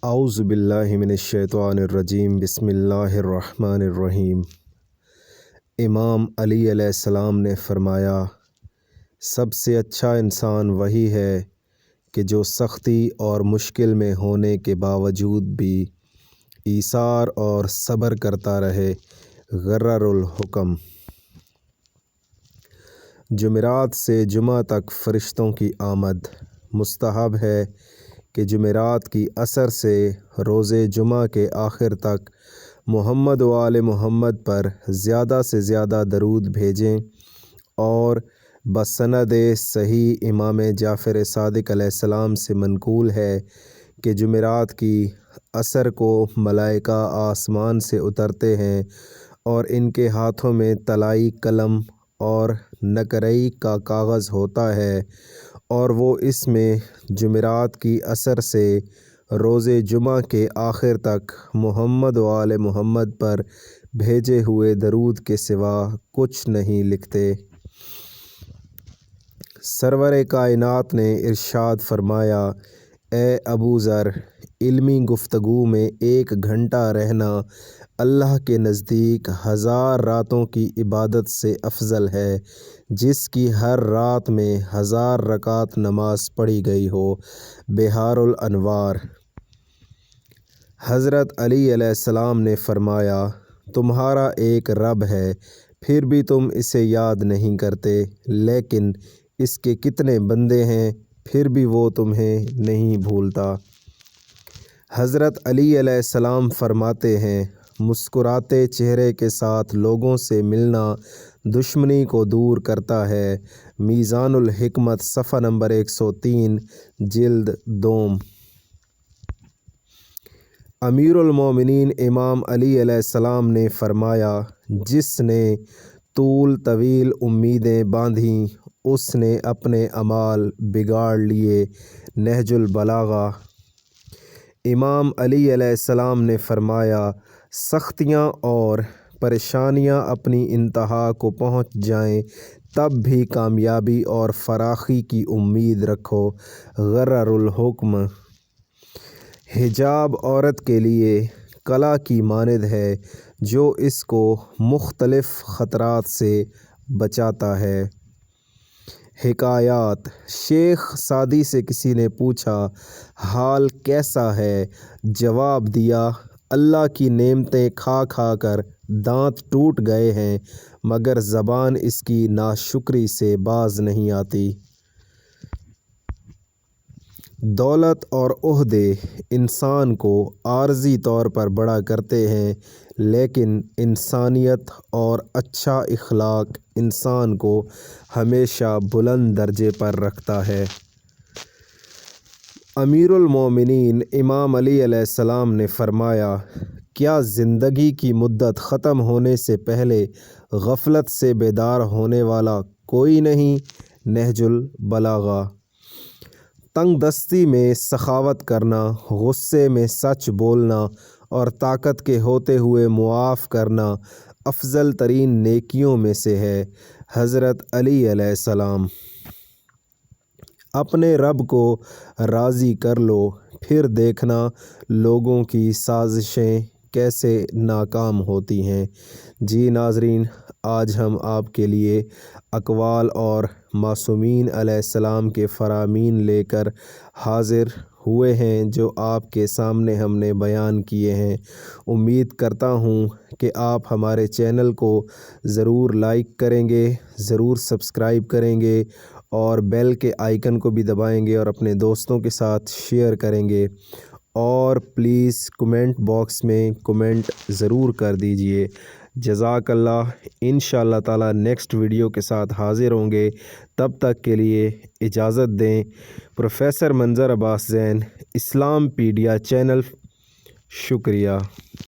اعوذ باللہ من الشیطان الرجیم بسم اللہ الرحمن الرحیم۔ امام علی علیہ السلام نے فرمایا، سب سے اچھا انسان وہی ہے کہ جو سختی اور مشکل میں ہونے کے باوجود بھی ایثار اور صبر کرتا رہے۔ غرر الحکم۔ جمعرات سے جمعہ تک فرشتوں کی آمد۔ مستحب ہے کہ جمعرات کی عصر سے روز جمعہ کے آخر تک محمد و آل محمد پر زیادہ سے زیادہ درود بھیجیں، اور بسند صحیح امام جعفر صادق علیہ السلام سے منقول ہے کہ جمعرات کی عصر کو ملائکہ آسمان سے اترتے ہیں اور ان کے ہاتھوں میں طلائی قلم اور نقرئی کا کاغذ ہوتا ہے، اور وہ اس میں جمعرات کی عصر سے روز جمعہ کے آخر تک محمد و آل محمد پر بھیجے ہوئے درود کے سوا کچھ نہیں لکھتے۔ سرور کائنات نے ارشاد فرمایا، اے ابو ذر، علمی گفتگو میں 1 گھنٹہ رہنا اللہ کے نزدیک 1000 راتوں کی عبادت سے افضل ہے، جس کی ہر رات میں 1000 رکعت نماز پڑھی گئی ہو۔ بحار الانوار۔ حضرت علی علیہ السلام نے فرمایا، تمہارا ایک رب ہے، پھر بھی تم اسے یاد نہیں کرتے، لیکن اس کے کتنے بندے ہیں، پھر بھی وہ تمہیں نہیں بھولتا۔ حضرت علی علیہ السلام فرماتے ہیں، مسکراتے چہرے کے ساتھ لوگوں سے ملنا دشمنی کو دور کرتا ہے۔ میزان الحکمت صفحہ نمبر 103 جلد دوم۔ امیر المومنین امام علی علیہ السلام نے فرمایا، جس نے طول طویل امیدیں باندھیں اس نے اپنے اعمال بگاڑ لیے۔ نہج البلاغہ۔ امام علی علیہ السلام نے فرمایا، سختیاں اور پریشانیاں اپنی انتہا کو پہنچ جائیں تب بھی کامیابی اور فراخی کی امید رکھو۔ غرر الحکم۔ حجاب عورت کے لیے کلا کی مانند ہے جو اس کو مختلف خطرات سے بچاتا ہے۔ حکایات۔ شیخ سعدی سے کسی نے پوچھا، حال کیسا ہے؟ جواب دیا، اللہ کی نعمتیں کھا کھا کر دانت ٹوٹ گئے ہیں، مگر زبان اس کی ناشکری سے باز نہیں آتی۔ دولت اور عہدے انسان کو عارضی طور پر بڑا کرتے ہیں، لیکن انسانیت اور اچھا اخلاق انسان کو ہمیشہ بلند درجے پر رکھتا ہے۔ امیر المومنین امام علی علیہ السلام نے فرمایا، کیا زندگی کی مدت ختم ہونے سے پہلے غفلت سے بیدار ہونے والا کوئی نہیں؟ نہج البلاغہ۔ تنگ دستی میں سخاوت کرنا، غصے میں سچ بولنا اور طاقت کے ہوتے ہوئے معاف کرنا افضل ترین نیکیوں میں سے ہے۔ حضرت علی علیہ السلام۔ اپنے رب کو راضی کر لو، پھر دیکھنا لوگوں کی سازشیں کیسے ناکام ہوتی ہیں۔ جی ناظرین، آج ہم آپ کے لیے اقوال اور معصومین علیہ السلام کے فرامین لے کر حاضر ہوئے ہیں جو آپ کے سامنے ہم نے بیان کیے ہیں۔ امید کرتا ہوں کہ آپ ہمارے چینل کو ضرور لائک کریں گے، ضرور سبسکرائب کریں گے اور بیل کے آئیکن کو بھی دبائیں گے اور اپنے دوستوں کے ساتھ شیئر کریں گے، اور پلیز کمنٹ باکس میں کمنٹ ضرور کر دیجئے۔ جزاک اللہ۔ انشاءاللہ تعالی نیکسٹ ویڈیو کے ساتھ حاضر ہوں گے، تب تک کے لیے اجازت دیں۔ پروفیسر منظر عباس زین، اسلام پیڈیا چینل۔ شکریہ۔